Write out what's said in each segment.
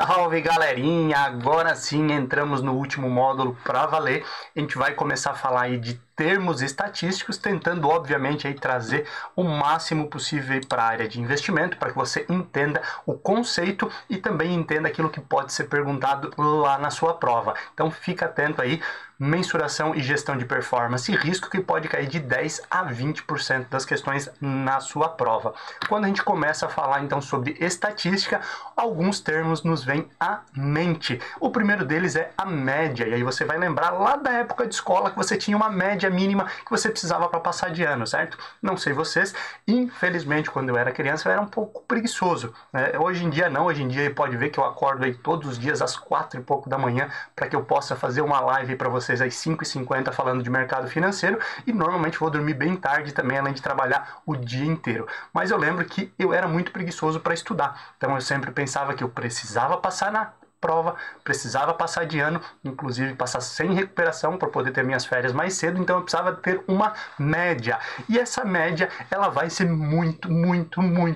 Salve galerinha, agora sim entramos no último módulo para valer. A gente vai começar a falar aí de termos estatísticos, tentando obviamente aí trazer o máximo possível para a área de investimento, para que você entenda o conceito e também entenda aquilo que pode ser perguntado lá na sua prova. Então fica atento aí, mensuração e gestão de performance e risco, que pode cair de 10 a 20% das questões na sua prova. Quando a gente começa a falar então sobre estatística, alguns termos nos vêm à mente. O primeiro deles é a média, e aí você vai lembrar lá da época de escola que você tinha uma média mínima que você precisava para passar de ano, certo? Não sei vocês, infelizmente quando eu era criança eu era um pouco preguiçoso, né? Hoje em dia não, hoje em dia pode ver que eu acordo aí todos os dias às 4 e pouco da manhã para que eu possa fazer uma live para vocês às 5h50 falando de mercado financeiro, e normalmente vou dormir bem tarde também, além de trabalhar o dia inteiro. Mas eu lembro que eu era muito preguiçoso para estudar, então eu sempre pensava que eu precisava passar na prova, precisava passar de ano, inclusive passar sem recuperação para poder ter minhas férias mais cedo, então eu precisava ter uma média. E essa média, ela vai ser muito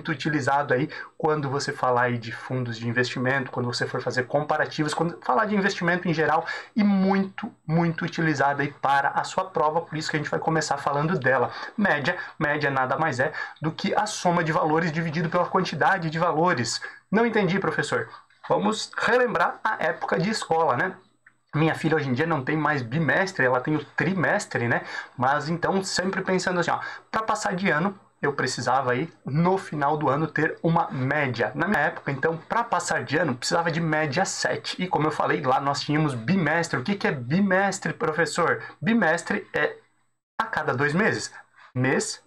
utilizada aí quando você falar aí de fundos de investimento, quando você for fazer comparativos, quando falar de investimento em geral, e muito utilizada aí para a sua prova, por isso que a gente vai começar falando dela. Média nada mais é do que a soma de valores dividido pela quantidade de valores. Não entendi, professor. Vamos relembrar a época de escola, né? Minha filha hoje em dia não tem mais bimestre, ela tem o trimestre, né? Mas então sempre pensando assim, ó, para passar de ano, eu precisava aí, no final do ano, ter uma média. Na minha época, então, para passar de ano, precisava de média 7. E como eu falei, lá nós tínhamos bimestre. O que é bimestre, professor? Bimestre é a cada 2 meses. Mês,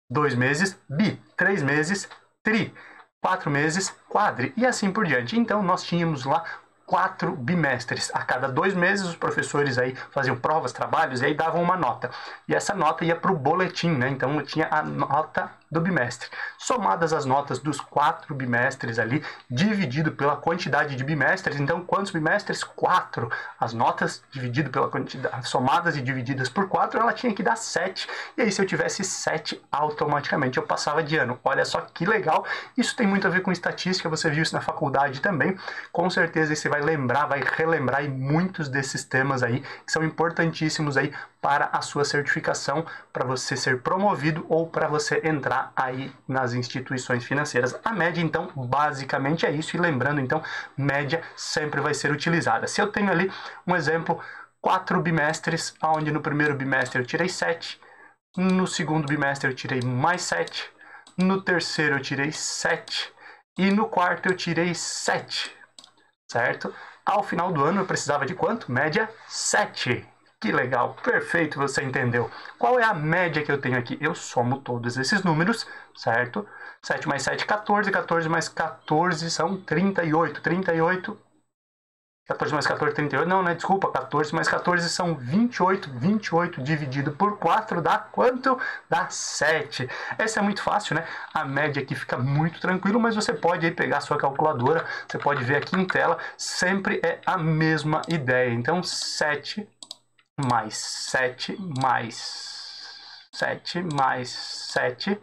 2 meses, bi. 3 meses, tri. 4 meses, quadri, e assim por diante. Então nós tínhamos lá 4 bimestres. A cada 2 meses os professores aí faziam provas, trabalhos, e aí davam uma nota. E essa nota ia para o boletim, né? Então eu tinha a nota do bimestre. Somadas as notas dos 4 bimestres ali, dividido pela quantidade de bimestres. Então quantos bimestres? 4. As notas dividido pela quantidade, somadas e divididas por 4, ela tinha que dar 7. E aí se eu tivesse 7, automaticamente eu passava de ano. Olha só que legal. Isso tem muito a ver com estatística, você viu isso na faculdade também. Com certeza você vai lembrar, vai relembrar aí muitos desses temas aí que são importantíssimos aí para a sua certificação, para você ser promovido ou para você entrar aí nas instituições financeiras. A média, então, basicamente é isso. E lembrando, então, média sempre vai ser utilizada. Se eu tenho ali um exemplo, 4 bimestres, onde no primeiro bimestre eu tirei 7, no segundo bimestre eu tirei mais 7, no terceiro eu tirei 7 e no quarto eu tirei 7, certo? Ao final do ano eu precisava de quanto? Média 7. Que legal, perfeito, você entendeu. Qual é a média que eu tenho aqui? Eu somo todos esses números, certo? 7 mais 7, 14, 14 mais 14 são 38, 38, 14 mais 14, 38, não, desculpa, 14 mais 14 são 28, 28 dividido por 4 dá quanto? Dá 7. Essa é muito fácil, né? A média aqui fica muito tranquilo, mas você pode aí pegar a sua calculadora, você pode ver aqui em tela, sempre é a mesma ideia. Então, 7 mais 7 mais 7 mais 7,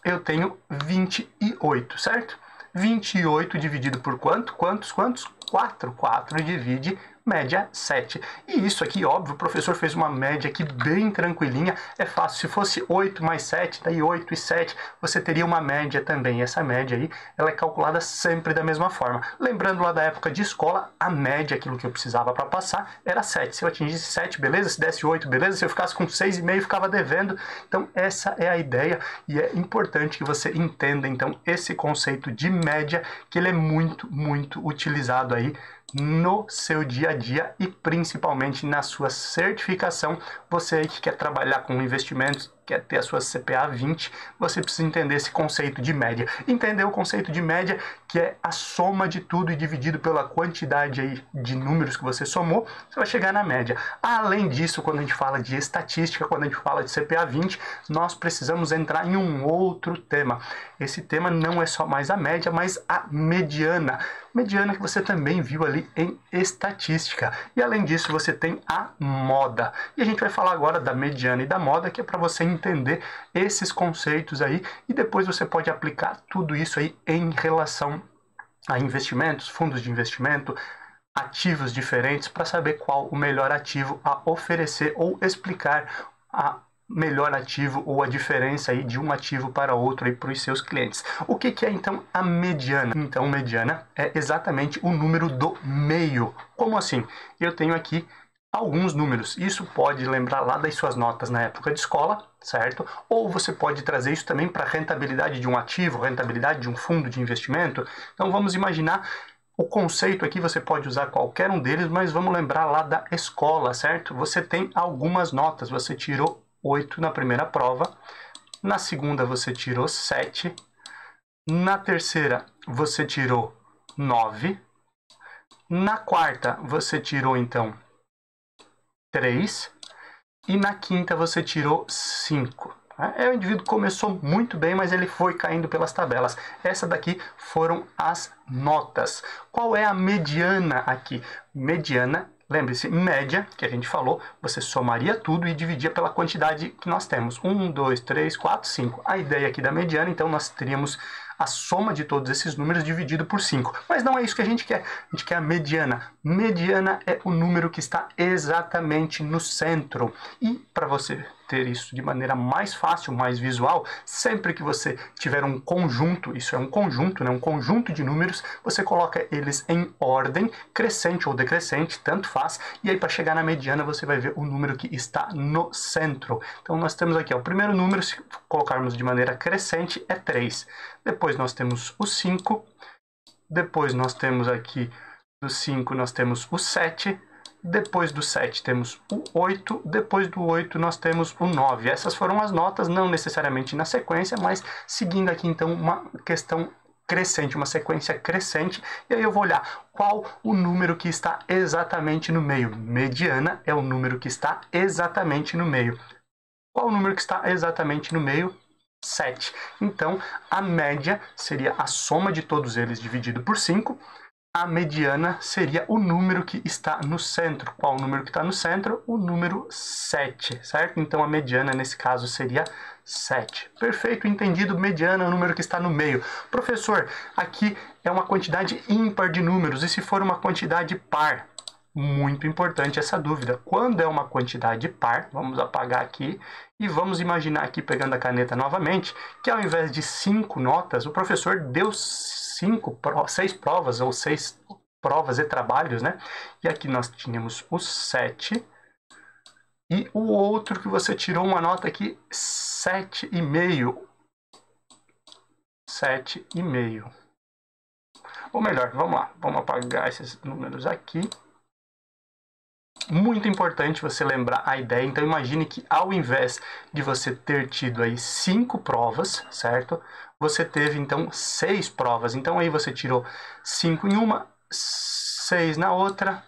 eu tenho 28, certo? 28 dividido por quanto? Quantos? 4. 4 divide média 7. E isso aqui, óbvio, o professor fez uma média aqui bem tranquilinha, é fácil. Se fosse 8 mais 7, daí 8 e 7, você teria uma média também. Essa média aí, ela é calculada sempre da mesma forma. Lembrando lá da época de escola, a média, aquilo que eu precisava para passar, era 7. Se eu atingisse 7, beleza? Se desse 8, beleza? Se eu ficasse com 6,5, ficava devendo. Então, essa é a ideia, e é importante que você entenda, então, esse conceito de média, que ele é muito utilizado aí no seu dia a dia e principalmente na sua certificação. Você aí que quer trabalhar com investimentos, quer ter a sua CPA 20, você precisa entender esse conceito de média. Entender o conceito de média, que é a soma de tudo e dividido pela quantidade aí de números que você somou, você vai chegar na média. Além disso, quando a gente fala de estatística, quando a gente fala de CPA 20, nós precisamos entrar em um outro tema. Esse tema não é só mais a média, mas a mediana. Mediana que você também viu ali em estatística. E além disso, você tem a moda. E a gente vai falar agora da mediana e da moda, que é para você entender esses conceitos aí e depois você pode aplicar tudo isso aí em relação a investimentos, fundos de investimento, ativos diferentes para saber qual o melhor ativo a oferecer ou explicar a melhor ativo ou a diferença aí de um ativo para outro aí para os seus clientes. O que é então a mediana? Então, mediana é exatamente o número do meio. Como assim? Eu tenho aqui alguns números. Isso pode lembrar lá das suas notas na época de escola, certo? Ou você pode trazer isso também para a rentabilidade de um ativo, rentabilidade de um fundo de investimento. Então, vamos imaginar o conceito aqui, você pode usar qualquer um deles, mas vamos lembrar lá da escola, certo? Você tem algumas notas, você tirou 8 na primeira prova, na segunda você tirou 7, na terceira você tirou 9, na quarta você tirou então 3 e na quinta você tirou 5. O indivíduo começou muito bem, mas ele foi caindo pelas tabelas. Essa daqui foram as notas. Qual é a mediana aqui? Mediana, lembre-se, média, que a gente falou, você somaria tudo e dividia pela quantidade que nós temos. 1, 2, 3, 4, 5. A ideia aqui da mediana, então, nós teríamos a soma de todos esses números dividido por 5. Mas não é isso que a gente quer. A gente quer a mediana. Mediana é o número que está exatamente no centro. E para você ter isso de maneira mais fácil, mais visual, sempre que você tiver um conjunto, isso é um conjunto, né? Um conjunto de números, você coloca eles em ordem crescente ou decrescente, tanto faz, e aí para chegar na mediana você vai ver o número que está no centro. Então nós temos aqui, ó, o primeiro número, se colocarmos de maneira crescente, é 3. Depois nós temos o 5, depois nós temos aqui, do 5 nós temos o 7, depois do 7 temos o 8, depois do 8 nós temos o 9. Essas foram as notas, não necessariamente na sequência, mas seguindo aqui então uma questão crescente, uma sequência crescente, e aí eu vou olhar qual o número que está exatamente no meio. Mediana é o número que está exatamente no meio. Qual o número que está exatamente no meio? 7. Então, a média seria a soma de todos eles dividido por 5. A mediana seria o número que está no centro. Qual o número que está no centro? O número 7, certo? Então, a mediana, nesse caso, seria 7. Perfeito, entendido. Mediana é o número que está no meio. Professor, aqui é uma quantidade ímpar de números. E se for uma quantidade par? Muito importante essa dúvida. Quando é uma quantidade par, vamos apagar aqui e vamos imaginar aqui, pegando a caneta novamente, que ao invés de 5 notas, o professor deu 6 provas ou 6 provas e trabalhos, né? E aqui nós tínhamos o 7 e o outro que você tirou uma nota aqui, 7,5. 7,5. Ou melhor, vamos lá, vamos apagar esses números aqui. Muito importante você lembrar a ideia. Então imagine que ao invés de você ter tido aí 5 provas, certo? Você teve então 6 provas. Então aí você tirou 5 em uma, 6 na outra,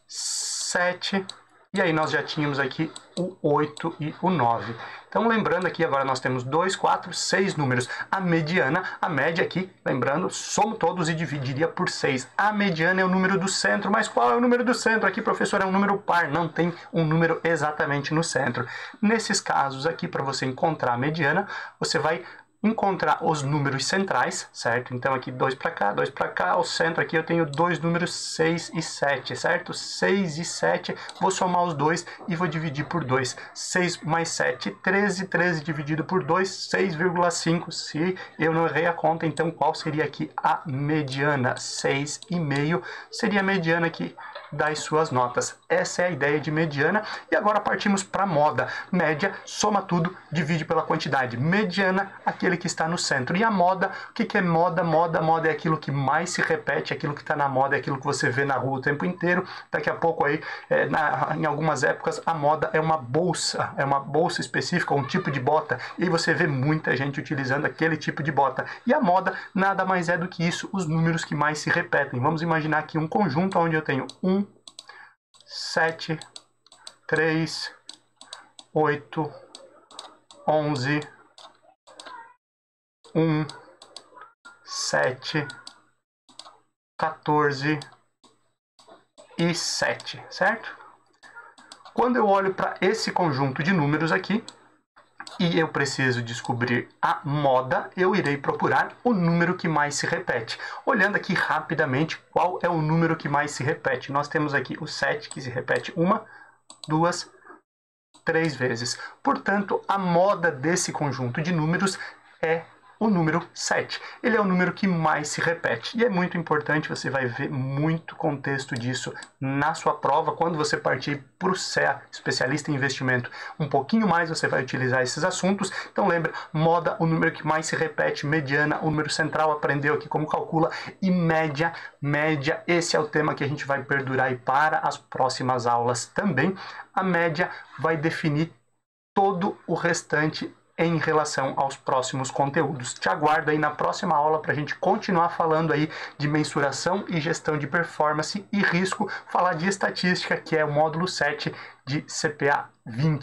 7, e aí nós já tínhamos aqui o 8 e o 9. Então lembrando aqui, agora nós temos 2, 4, 6 números. A mediana, a média aqui, lembrando, somo todos e dividiria por 6. A mediana é o número do centro, mas qual é o número do centro? Aqui, professor, é um número par, não tem um número exatamente no centro. Nesses casos aqui, para você encontrar a mediana, você vai encontrar os números centrais, certo? Então aqui 2 para cá, ao centro aqui eu tenho dois números 6 e 7, certo? 6 e 7, vou somar os dois e vou dividir por 2. 6 mais 7, 13, 13 dividido por 2, 6,5. Se eu não errei a conta, então qual seria aqui a mediana? 6,5 seria a mediana aqui das suas notas. Essa é a ideia de mediana. E agora partimos para moda. Média, soma tudo, divide pela quantidade. Mediana, aquele que está no centro. E a moda, o que é moda? Moda é aquilo que mais se repete, aquilo que está na moda, é aquilo que você vê na rua o tempo inteiro. Daqui a pouco aí, em algumas épocas, a moda é uma bolsa específica, um tipo de bota. E aí você vê muita gente utilizando aquele tipo de bota. E a moda nada mais é do que isso, os números que mais se repetem. Vamos imaginar aqui um conjunto onde eu tenho 1, 7, 3, 8, 11, 1, 7, 14 e 7, certo? Quando eu olho para esse conjunto de números aqui, e eu preciso descobrir a moda, eu irei procurar o número que mais se repete. Olhando aqui rapidamente, qual é o número que mais se repete? Nós temos aqui o 7, que se repete 1, 2, 3 vezes. Portanto, a moda desse conjunto de números é o número 7. Ele é o número que mais se repete. E é muito importante, você vai ver muito contexto disso na sua prova, quando você partir para o CEA, especialista em investimento. Um pouquinho mais você vai utilizar esses assuntos. Então lembra, moda, o número que mais se repete, mediana, o número central, aprendeu aqui como calcula, e média, esse é o tema que a gente vai perdurar aí para as próximas aulas também. A média vai definir todo o restante em relação aos próximos conteúdos. Te aguardo aí na próxima aula para a gente continuar falando aí de mensuração e gestão de performance e risco, falar de estatística, que é o módulo 7 de CPA 20.